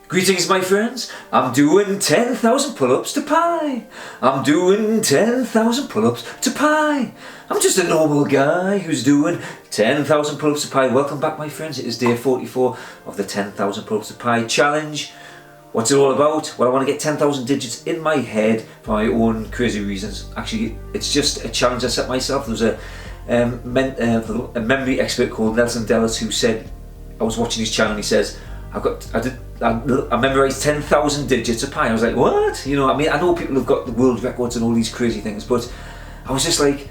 Greetings my friends, I'm doing 10,000 pull-ups to pi. I'm doing 10,000 pull-ups to pi. I'm just a normal guy who's doing 10,000 pull-ups to pi. Welcome back my friends, it is day 44 of the 10,000 pull-ups to pi challenge. What's it all about? Well, I want to get 10,000 digits in my head for my own crazy reasons. Actually, it's just a challenge I set myself. There was a memory expert called Nelson Delis who said, I was watching his channel and he says, I memorised 10,000 digits of pi. I was like, what? You know, I mean, I know people have got the world records and all these crazy things, but I was just like,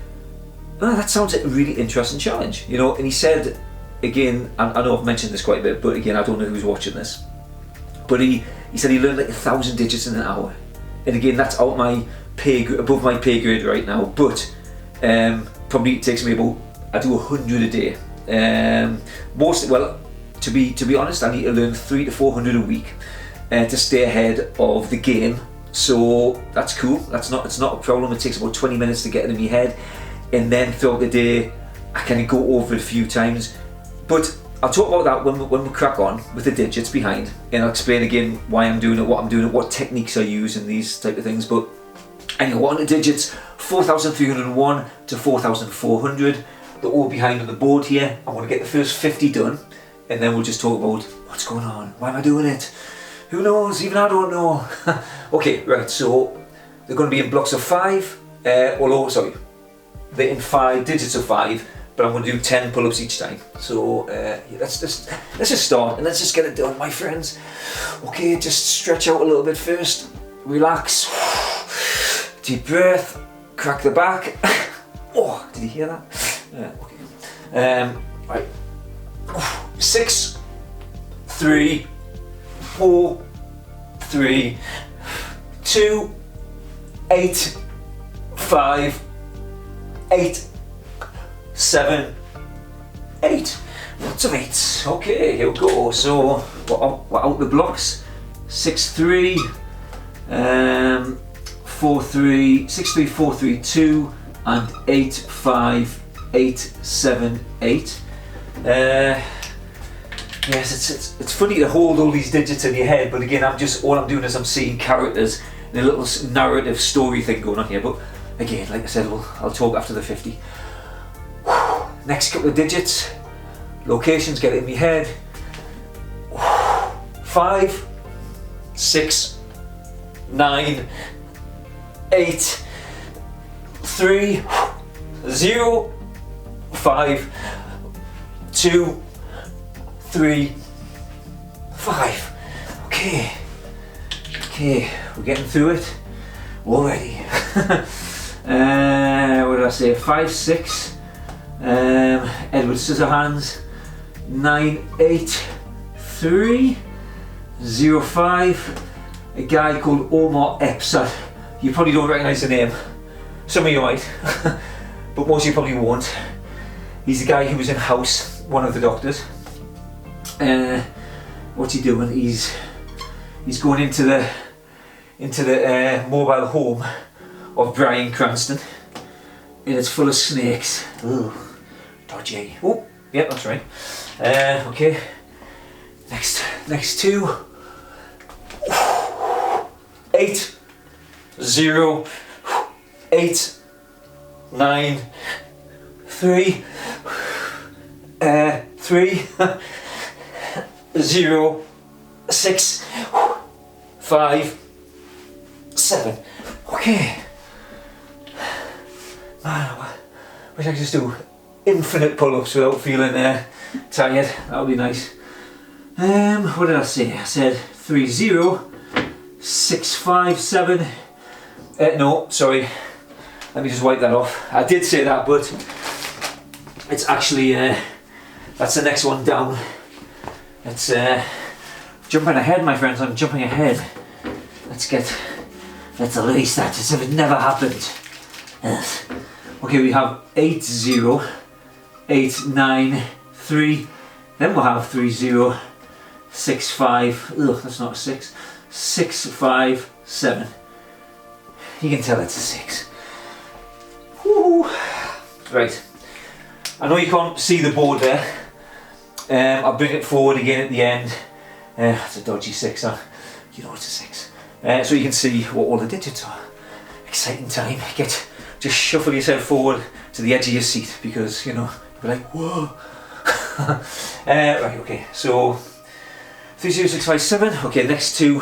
oh, that sounds like a really interesting challenge, you know. And he said, again, I know I've mentioned this quite a bit, but again, I don't know who's watching this, but he said he learned like 1,000 digits in an hour. And again, that's out my above my pay grade right now, but probably it takes me about, I do 100 a day. To be honest, I need to learn 300 to 400 a week to stay ahead of the game. So that's cool. It's not a problem. It takes about 20 minutes to get it in my head, and then throughout the day I kind of go over it a few times. But I'll talk about that when we crack on with the digits behind, and I'll explain again why I'm doing it, what I'm doing it, what techniques I use and these type of things. But anyway, what are the digits? 4,301 to 4,400. They're all behind on the board here. I want to get the first 50 done, and then we'll just talk about what's going on, why am I doing it, who knows, even I don't know. Okay, right, so they're going to be in blocks of 5, they're in 5 digits of 5, but I'm going to do 10 pull-ups each time. So yeah, let's just start and let's just get it done, my friends. Okay, just stretch out a little bit first, relax, deep breath, crack the back. Oh, did you hear that? Okay. Right. 6, 3, 4, 3, 2, 8, 5, 8, 7, 8. Lots of 8s. Okay, here we go. So we're out the blocks. 6, 3, 4, 3, 6, 3, 4, 3, 2, and 8, 5, 8, 7, 8. Yes, it's funny to hold all these digits in your head, but again, all I'm doing is I'm seeing characters and a little narrative story thing going on here. But again, like I said, I'll talk after the 50. Next couple of digits, locations, get it in my head. 5, 6, 9, 8, 3, 0, 5, 2, 3, 5. Okay, we're getting through it already. What did I say? 5, 6. Edward Scissorhands. 9, 8, 3, 0, 5. A guy called Omar Epps. You probably don't recognise the name. Some of you might, but most of you probably won't. He's the guy who was in House, one of the doctors. What's he doing? He's going into the mobile home of Bryan Cranston, and it's full of snakes. Ooh, dodgy. Oh, yeah, that's right. Okay. Next two. 8, 0, 8, 9, 3, 3, 0, 6, 5, 7. Okay. Man, I wish I could just do infinite pull-ups without feeling tired. That would be nice. What did I say? I said 3, 0, 6, 5, 7. No, sorry. Let me just wipe that off. I did say that, but it's actually that's the next one down. It's jumping ahead, my friends. I'm jumping ahead. Let's erase that as if it never happened. Okay, we have 8, 0, 8, 9, 3. Then we'll have 3, 0, 6, 5. Ugh, that's not a 6. 6, 5, 7. You can tell it's a 6. Woo. Right. I know you can't see the board there. I'll bring it forward again at the end. It's a dodgy 6, you know it's a 6. So you can see what all the digits are. Exciting time. Just shuffle yourself forward to the edge of your seat, because you know you'll be like, whoa. Right, okay, so 3, 0, 6, 5, 7. Okay, next 2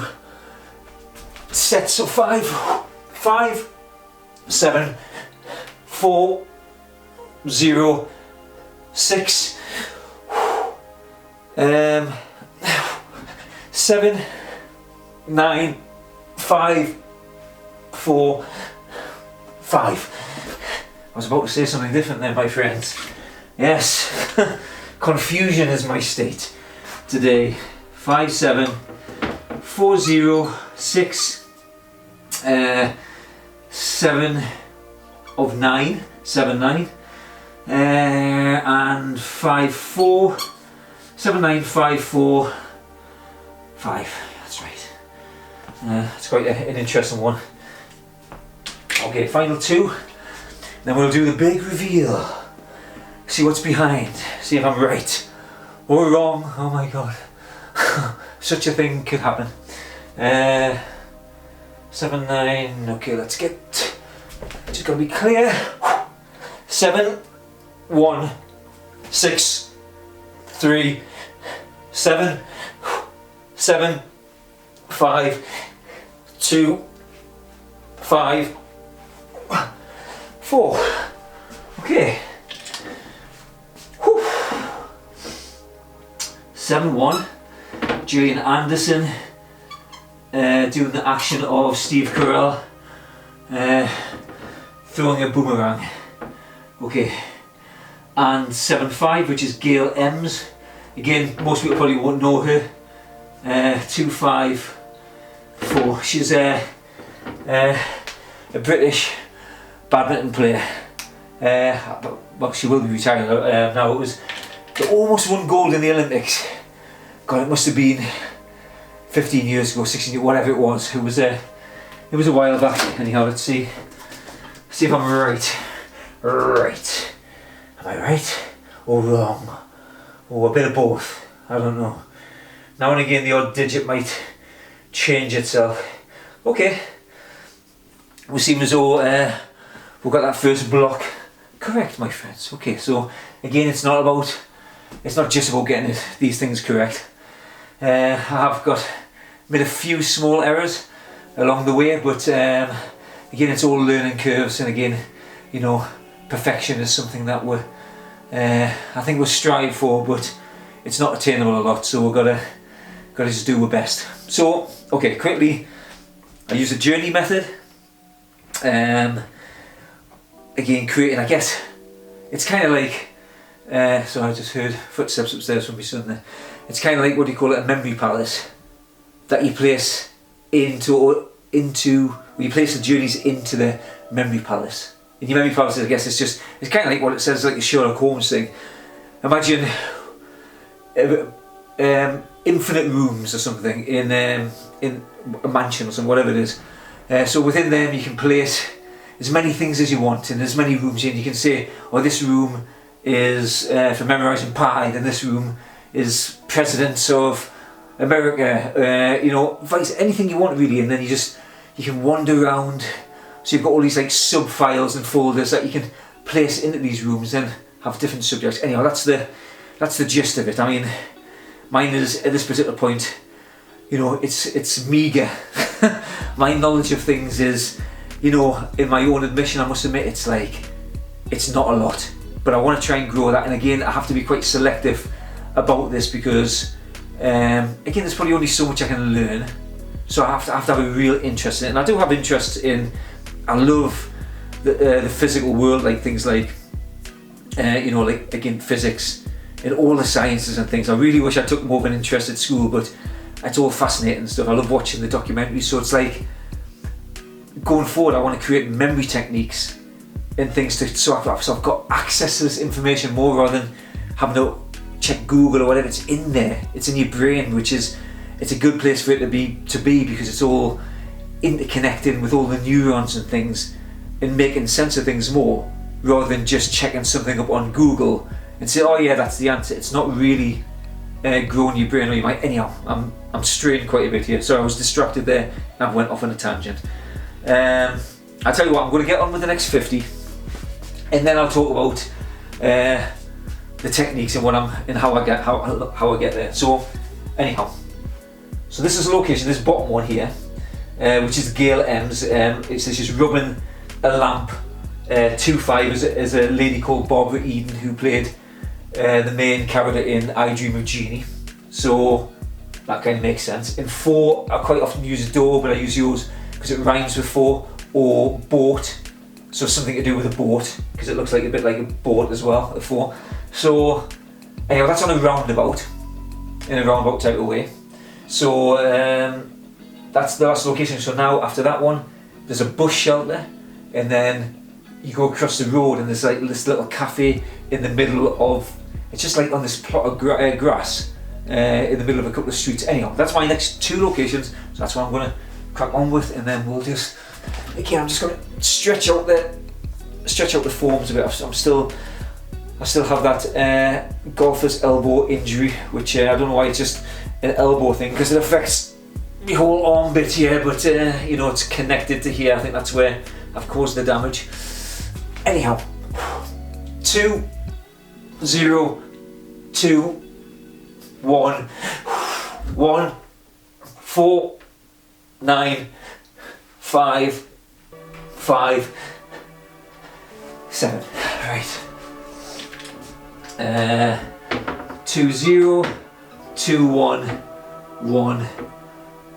sets of 5, 7, 4, 0, 6, 7, 9, 5, 4, 5. I was about to say something different there, my friends. Yes, confusion is my state today. 5, 7, 4, 0, 6, 7 of 9, 7, 9, and 5, 4, 7, 9, 5, 4, 5. That's right. It's quite an interesting one. Okay, final 2. Then we'll do the big reveal. See what's behind. See if I'm right or wrong. Oh my god. Such a thing could happen. 7, 9. Okay, let's get. Just gotta be clear. 7, 1, 6, 3, 7, 7, 5, 2, 5, 4. Okay. 7, 1. Julian Anderson doing the action of Steve Carell throwing a boomerang. Okay. And 7, 5, which is Gail Ems. Again, most people probably won't know her. 2, 5, 4. She's a British badminton player. Well, she will be retired now. They almost won gold in the Olympics. God, it must have been 15 years ago, 16 years, whatever it was. It was a while back. Anyhow, let's see if I'm right. Right. Am I right or wrong? Or a bit of both? I don't know. Now and again, the odd digit might change itself. Okay. We seem as though we've got that first block correct, my friends. Okay, so again, it's not just about getting these things correct. I have made a few small errors along the way, but again, it's all learning curves, and again, you know, perfection is something that I think we strive for, but it's not attainable a lot, so we've gotta just do our best. So, okay, quickly, I use the journey method. Again, creating, I guess, it's kind of like, so I just heard footsteps upstairs from my son there. It's kind of like, what do you call it, a memory palace that you place into you place the journeys into the memory palace. In your memory palace, I guess it's kind of like what it says, like a Sherlock Holmes thing. Imagine infinite rooms or something in a mansion or something, whatever it is. So within them you can place as many things as you want in as many rooms, and you can say, oh, this room is for memorising pi, then this room is presidents of America, you know, anything you want really, and then you can wander around. So you've got all these like sub files and folders that you can place into these rooms and have different subjects. Anyhow, that's the gist of it. I mean, mine is at this particular point, you know, it's meagre. My knowledge of things is, you know, in my own admission, I must admit, it's not a lot, but I want to try and grow that. And again, I have to be quite selective about this because, again, there's probably only so much I can learn. So I have to have a real interest in it. And I do have interest in, I love the physical world, like things like, you know, like again, physics and all the sciences and things. I really wish I took more of an interest at school, but it's all fascinating stuff. I love watching the documentaries, so it's like, going forward, I want to create memory techniques and things so I've got access to this information more rather than having to check Google or whatever. It's in there, it's in your brain, it's a good place for it to be because it's all interconnected with all the neurons and things and making sense of things more rather than just checking something up on Google and say, oh yeah, that's the answer. It's not really grow in your brain or your mind. Anyhow, I'm straying quite a bit here, so I was distracted there and went off on a tangent. I'll tell you what, I'm going to get on with the next 50, and then I'll talk about the techniques and how I get there. So anyhow, so this is the location, this bottom one here, which is Gale M's. It's just rubbing a lamp. 2-5 is a lady called Barbara Eden who played the main character in I Dream of Jeannie, so that kind of makes sense. In 4, I quite often use door, but I use yours because it rhymes with 4, or boat, so something to do with a boat because it looks like a bit like a boat as well at 4. So anyway, that's on a roundabout, in a roundabout type of way. So that's the last location. So now after that one, there's a bus shelter, and then you go across the road and there's like this little cafe in the middle of, it's just like on this plot of grass in the middle of a couple of streets. Anyhow, that's my next 2 locations, so that's what I'm going to crack on with, and then we'll just, again, I'm just going to stretch out the forms a bit. I still have that golfer's elbow injury, which I don't know why it's just an elbow thing, because it affects my whole arm bit here, but you know, it's connected to here. I think that's where I've caused the damage. Anyhow, 2, 0, 2, 1, 1, 4, 9, 5, 5, 7. Right. 2, 0, 2, 1, 1,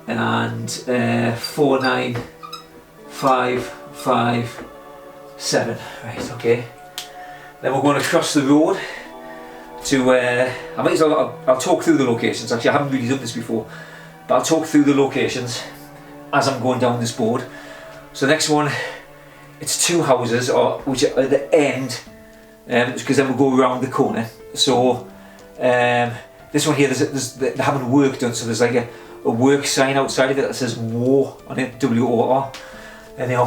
and 4, 9, 5, 5, 7. Right, okay. Then we're going to cross the road to, I might as well, I'll talk through the locations. Actually, I haven't really done this before, but I'll talk through the locations as I'm going down this board. So the next one, it's 2 houses, which are at the end, because then we'll go around the corner. So this one here, they're having work done, so there's like a work sign outside of it that says WAR on it, WOR. Anyhow,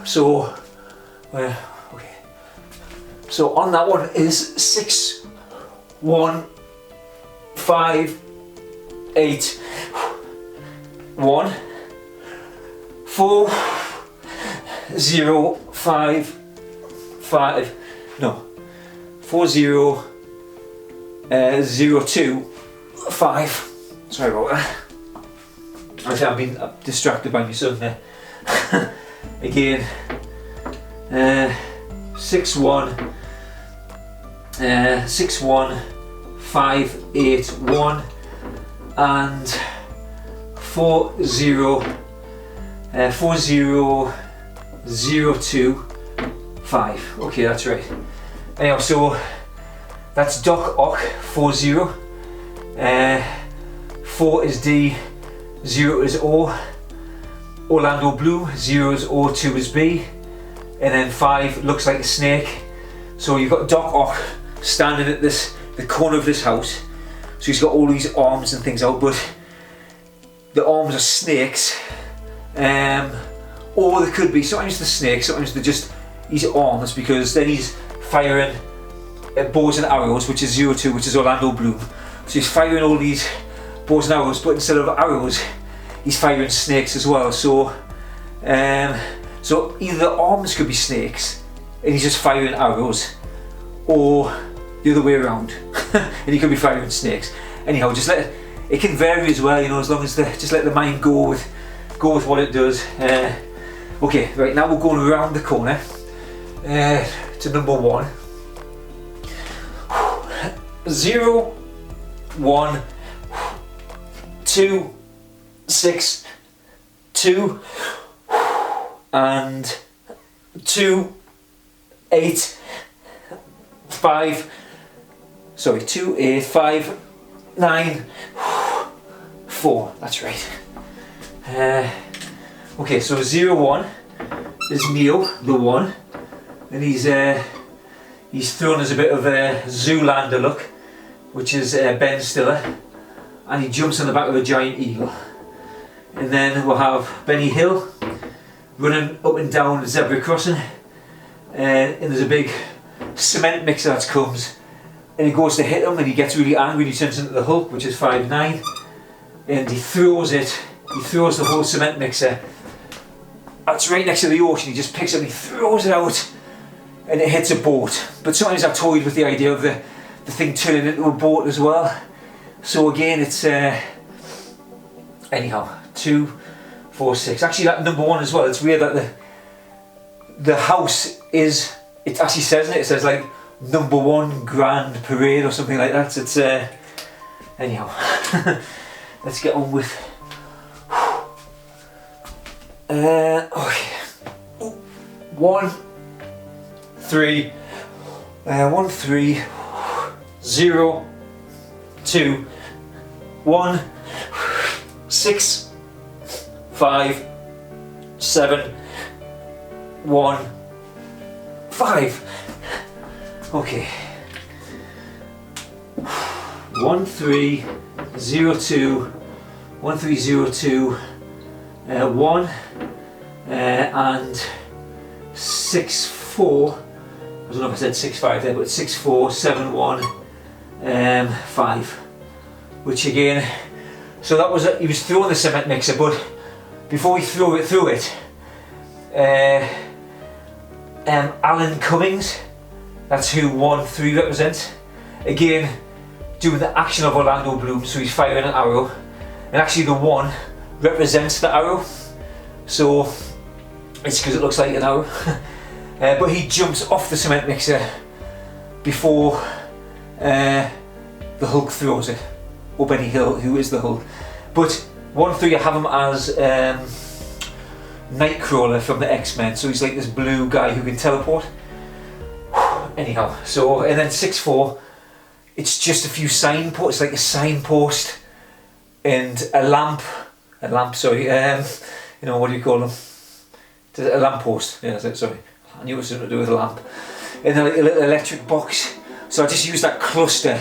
so okay. So on that one is 6, 1, 5, 8, 1, 4, 0, 5, 5, no, 4, 0, 0, 2, 5. Sorry about that. Actually, I've been distracted by my son there. Again, 6, 1, 6, 1, 5, 8, 1, and 4, 0, 4, 0, 0, 2, 5. Okay, that's right. Anyhow, so that's Doc Ock, 4, 0. 4 is D, 0 is O. Orlando Bloom, 0 is O, 2 is B. And then 5 looks like a snake. So you've got Doc Ock standing at the corner of this house. So he's got all these arms and things out, but the arms are snakes. Or they could be, sometimes they're snakes, sometimes they're just his arms, because then he's firing bows and arrows, which is 0-2, which is Orlando Bloom. So he's firing all these bows and arrows, but instead of arrows, he's firing snakes as well. So, so either the arms could be snakes, and he's just firing arrows, or the other way around, and he could be firing snakes. Anyhow, just let it can vary as well, you know, as long as just let the mind go with what it does. Okay, right, now we're going around the corner to number 1. 0, 1, 2, 6, 2, and 2, 8, 5, sorry, 2, 8, 5, 9, 4, that's right. Okay, so 0, 1 is Neo, the 1, and he's thrown as a bit of a Zoolander look, which is Ben Stiller, and he jumps on the back of a giant eagle. And then we'll have Benny Hill running up and down the zebra crossing, and there's a big cement mixer that comes and he goes to hit him and he gets really angry and he turns into the Hulk, which is 5'9", and he throws the whole cement mixer. That's right next to the ocean. He just picks it up and he throws it out and it hits a boat. But sometimes I've toyed with the idea of the thing turning into a boat as well. So again, it's anyhow 2, 4, 6. Actually, that number 1 as well. It's weird that the house is. It actually says in it. It says like number 1 grand parade or something like that. So it's anyhow. Let's get on with. Okay. 1, 3. 1, 3. 0, 2, 1, 6, 5, 7, 1, 5. Okay. 1, 3, 0, 2, 1, 3, 0, 2, 1, and 6, 4. I don't know if I said 6, 5 there, but 6, 4, 7, 1, 5. Which again, so that was he was throwing the cement mixer, but before he threw it, Alan Cummings, that's who 1, 3 represents. Again, doing the action of Orlando Bloom, so he's firing an arrow, and actually the 1 represents the arrow, so it's because it looks like an arrow. But he jumps off the cement mixer before the Hulk throws it, or Benny Hill, who is the Hulk. But 1, 3, I have him as Nightcrawler from the X-Men, so he's like this blue guy who can teleport. Anyhow, so, and then 6, 4, it's just a few signposts, like a signpost and a lamp, sorry, you know, what do you call them? A lamppost, yeah, sorry. I knew it was something to do with a lamp. And then like a little electric box. So I just used that cluster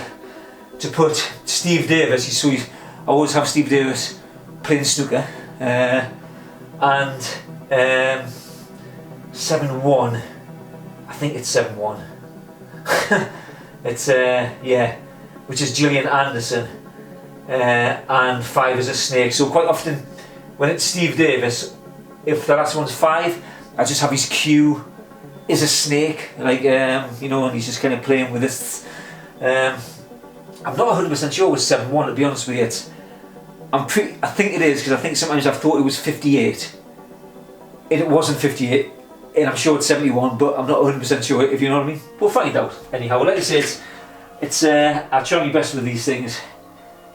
to put Steve Davis. So I always have Steve Davis playing snooker. And 7-1. I think it's 7-1. It's yeah, which is Gillian Anderson. And 5 is a snake. So quite often when it's Steve Davis, if the last one's 5, I just have his cue is a snake, like you know, and he's just kind of playing with this. I'm not 100% sure it was 7-1, to be honest with you. I think it is, because I think sometimes I've thought it was 58. It wasn't 58, and I'm sure it's 71, but I'm not 100% sure, if you know what I mean. We'll find out. Anyhow, like I say, I try my best with these things,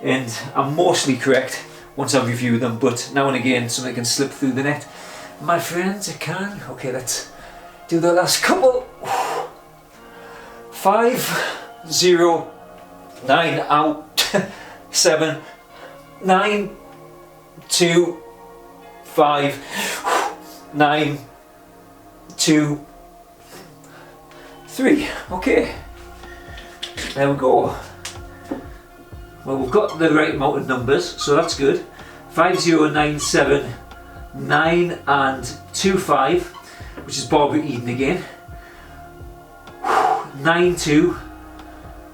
and I'm mostly correct once I've reviewed them, but now and again something can slip through the net. My friends, it can. Okay, let's do the last couple. 5, 0, 9 out, 7, 9, 2, 5, 9, 2, 3. Okay, there we go. Well, we've got the right amount of numbers, so that's good. 5, 0, 9, 7, 9 and 2, 5, which is Barbara Eden again. 9, 2,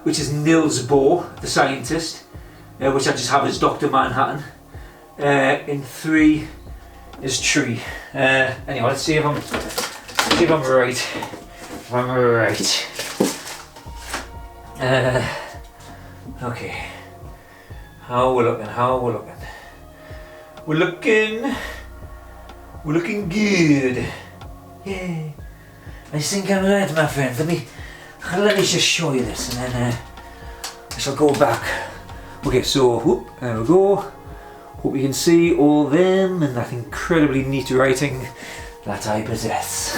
which is Niels Bohr, the scientist, which I just have as Dr. Manhattan. In 3 is Tree. Anyway, let's see if I'm right. If I'm right. Okay. How we're looking? We're looking good. Yeah. I think I'm right, my friend. Let me just show you this, and then I shall go back. Okay, so whoop, there we go. Hope you can see all them and that incredibly neat writing that I possess.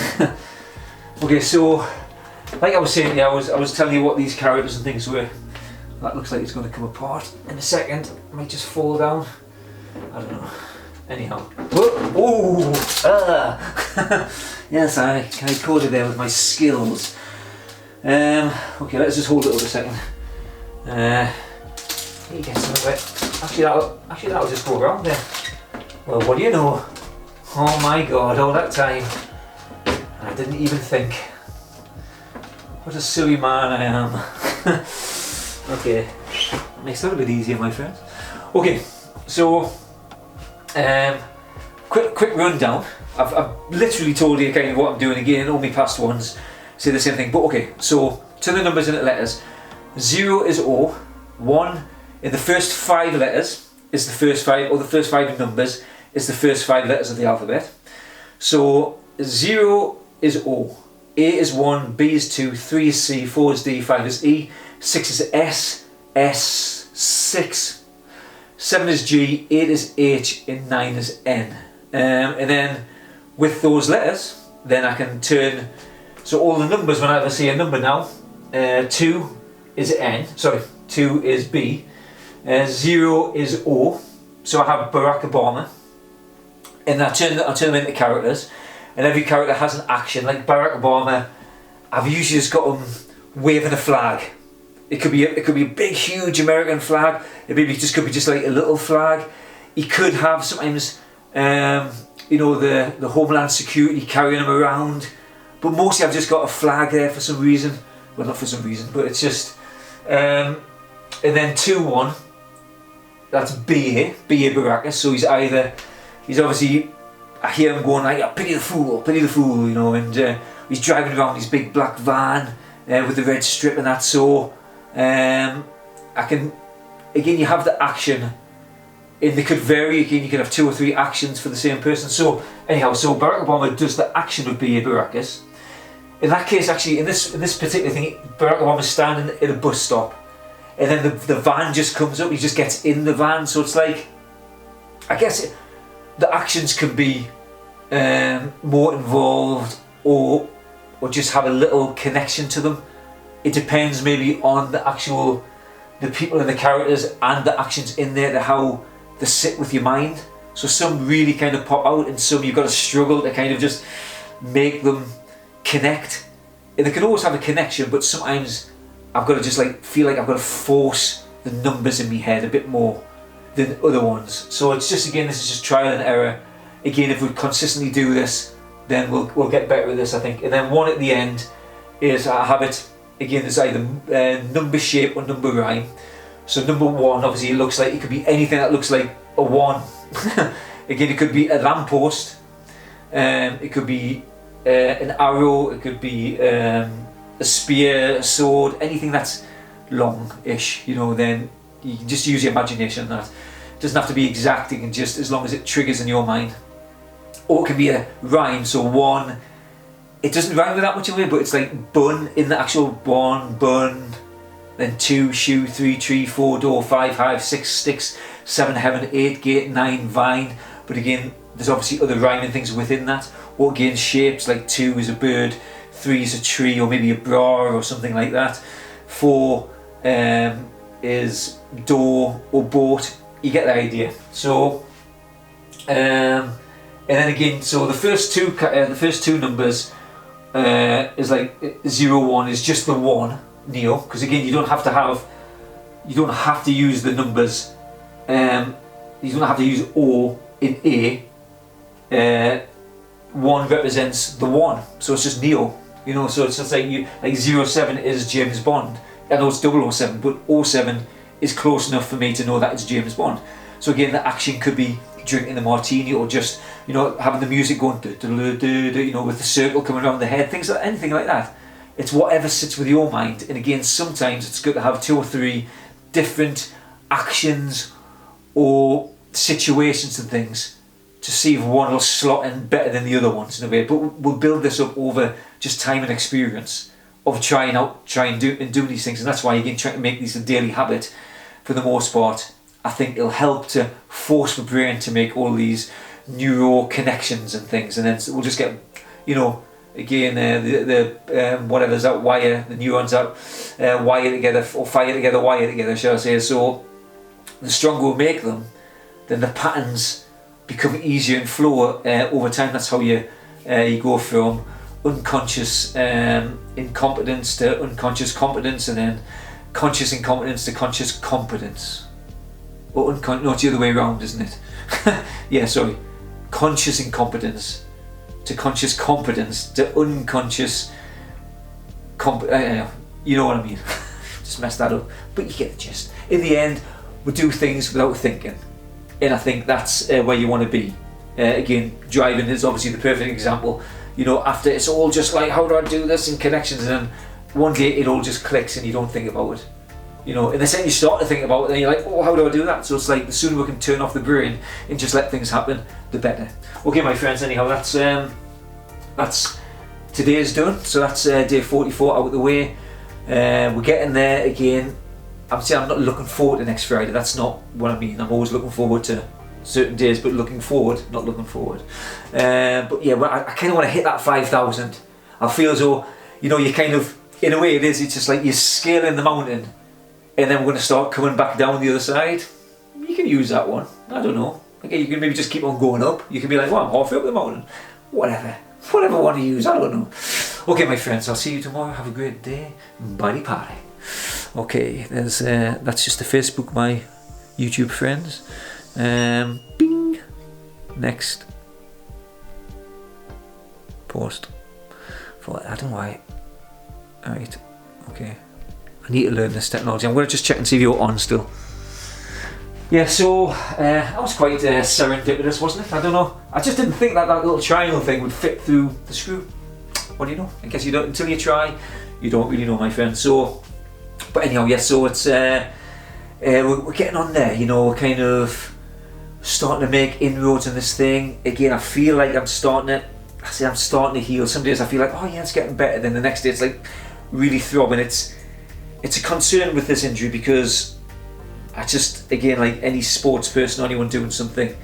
Okay, so like I was saying, yeah, I was telling you what these characters and things were. That looks like it's going to come apart in a second. It might just fall down. I don't know. Anyhow. Oh! Yes, I coded there with my skills. Okay, let's just hold it up a second. You get some of it. Actually, that'll just go around there. Well, what do you know? Oh my God! All that time, I didn't even think. What a silly man I am. Okay, makes that a bit easier, my friends. Okay, so quick rundown. I've literally told you kind of what I'm doing again. All my past ones say the same thing, but okay. So to the numbers and the letters. 0 is O. 1 in the first 5 letters is the first 5, or the first 5 numbers is the first 5 letters of the alphabet. So 0 is O. A is 1, B is 2, 3 is C, 4 is D, 5 is E, 6 is S, 6, 7 is G, 8 is H, and 9 is N. And then with those letters, then I can turn, so all the numbers, whenever I see a number now, 2 is N, sorry, 2 is B, 0 is O, so I have Barack Obama, and I turn them into characters. And every character has an action. Like Barack Obama, I've usually just got him waving a flag. It could be a big, huge American flag. It maybe just could be just like a little flag. He could have sometimes, you know, the Homeland Security carrying him around. But mostly I've just got a flag there for some reason. Well, not for some reason, but it's just. And then 2-1. That's B.A. Baracus. So he's obviously. I hear him going like, oh, pity the fool, you know, and he's driving around his big black van with the red strip and that. So I can, again, you have the action, and they could vary. Again, you can have 2 or 3 actions for the same person. So anyhow, so Barack Obama does the action of B.A. Baracus. In that case, actually, in this particular thing, Barack Obama's standing at a bus stop, and then the van just comes up. He just gets in the van. So it's like, I guess. The actions can be more involved or just have a little connection to them. It depends maybe on the people and the characters and the actions in there, how they sit with your mind. So some really kind of pop out, and some you've got to struggle to kind of just make them connect. And they can always have a connection, but sometimes I've got to just like feel like I've got to force the numbers in my head a bit more than other ones. So it's just, again, this is just trial and error. Again, if we consistently do this, then we'll get better at this, I think. And then 1 at the end is I have it, again, there's either number shape or number rhyme. So number 1, obviously it looks like, it could be anything that looks like a 1. Again, it could be a lamppost, it could be an arrow, it could be a spear, a sword, anything that's long-ish, you know. Then you can just use your imagination on that. It doesn't have to be exact, it can just, as long as it triggers in your mind. Or it can be a rhyme, so 1, it doesn't rhyme with that much away, but it's like bun in the actual bun, then 2, shoe, 3, tree, 4, door, 5, hive, 6, sticks, 7, heaven, 8, gate, 9, vine. But again, there's obviously other rhyming things within that. Or again, shapes, like 2 is a bird, 3 is a tree, or maybe a bra or something like that. 4 is door or boat. You get the idea. So and then again, so the first two numbers is like 0, 1 is just the 1 neo, because again you don't have to use the numbers, you don't have to use O in A. 1 represents the 1, so it's just neo, you know. So it's just like 07 is James Bond. I know it's 007, but 07 is close enough for me to know that it's James Bond. So again, the action could be drinking the martini, or just, you know, having the music going, you know, with the circle coming around the head, things like anything like that. It's whatever sits with your mind. And again, sometimes it's good to have 2 or 3 different actions or situations and things to see if one will slot in better than the other ones in a way. But we'll build this up over just time and experience of trying doing these things. And that's why, again, trying to make these a daily habit for the most part, I think it'll help to force the brain to make all these neural connections and things. And then we'll just get, you know, again, the whatever's that wire, the neurons that wire together, or wire together, shall I say. So the stronger we make them, then the patterns become easier and flow over time. That's how you go from unconscious incompetence to unconscious competence, and then conscious incompetence to conscious competence. Or no, it's the other way around, isn't it? Yeah, sorry. Conscious incompetence to conscious competence to unconscious you know what I mean. just messed that up. But you get the gist. In the end, we do things without thinking. And I think that's where you want to be. Again, driving is obviously the perfect example. You know, after it's all just like, how do I do this in connections? And then one day it all just clicks and you don't think about it. You know, and the second you start to think about it, then you're like, oh, how do I do that? So it's like, the sooner we can turn off the brain and just let things happen, the better. Okay, my friends, anyhow, that's today's done. So that's day 44 out of the way. We're getting there again. I'm saying I'm not looking forward to next Friday. That's not what I mean. I'm always looking forward to certain days, but looking forward, not looking forward. But yeah, well, I kind of want to hit that 5,000. I feel as though, you know, you kind of, in a way it is, it's just like you're scaling the mountain and then we're going to start coming back down the other side. You can use that one. I don't know. Okay, you can maybe just keep on going up. You can be like, well, I'm halfway up the mountain. Whatever I want to use, I don't know. Okay, my friends, I'll see you tomorrow. Have a great day. Bye party. Okay, there's that's just the Facebook, my YouTube friends. Bing. Next post. For I don't know why. Alright. Okay. I need to learn this technology. I'm going to just check and see if you're on still. Yeah, so that was quite serendipitous, wasn't it? I don't know. I just didn't think that little triangle thing would fit through the screw. What do you know? I guess you don't until you try. You don't really know, my friend. So, but anyhow, yeah. So it's we're getting on there. You know, we're kind of starting to make inroads in this thing. Again, I feel like I'm starting to heal. Some days I feel like, oh yeah, it's getting better. Then the next day it's like really throbbing. It's a concern with this injury because I just, again, like any sports person or anyone doing something,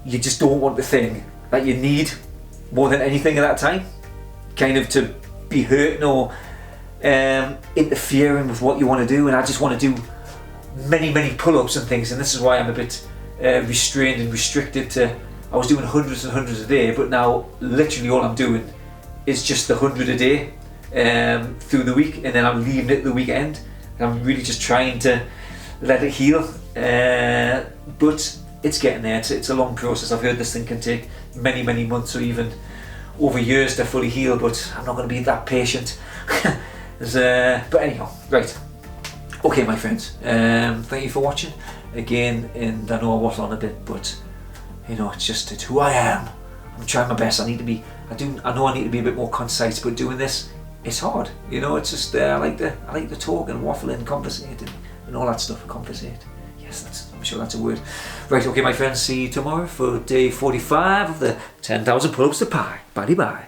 you just don't want the thing that you need more than anything at that time, kind of to be hurting or interfering with what you want to do. And I just want to do many pull-ups and things, and this is why I'm a bit restrained and restricted to, I was doing hundreds and hundreds a day, but now literally all I'm doing is just the 100 a day through the week, and then I'm leaving it the weekend. And I'm really just trying to let it heal, but it's getting there. It's a long process. I've heard this thing can take many months or even over years to fully heal, but I'm not going to be that patient. But anyhow, right. Okay, my friends, thank you for watching again. And I know I waffle on a bit, but you know, it's who I am. I'm trying my best. I know I need to be a bit more concise, but doing this, it's hard. You know, it's just I like to talk and waffle and conversate and all that stuff. Conversate. Yes, I'm sure that's a word. Right. Okay, my friends. See you tomorrow for day 45 of the 10,000 pull-ups to pie. Bye bye.